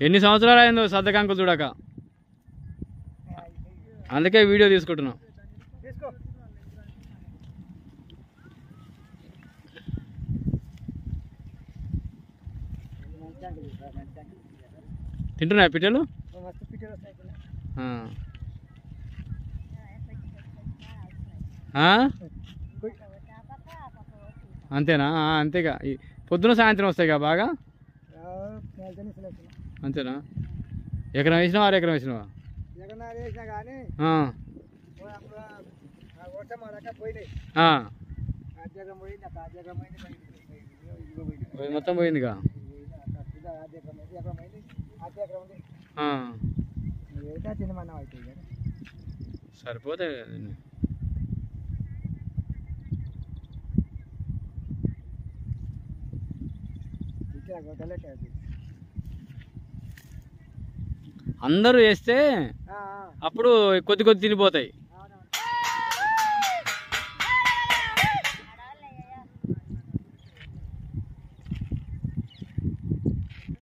ఎన్ని సంవత్సరాలు అయిందో సద్దకంకులు చూడక, అందుకే వీడియో తీసుకుంటున్నాం. తింటున్నాయి పిట్టలు? అంతేనా? అంతేగా, పొద్దున సాయంత్రం వస్తాయిగా బాగా, అంతేనా? ఎకరం వేసినావా, ఎకరం వేసినావా? మొత్తం పోయిందిగా. సరిపోతే అందరూ వేస్తే అప్పుడు కొద్ది కొద్ది తినిపోతాయి.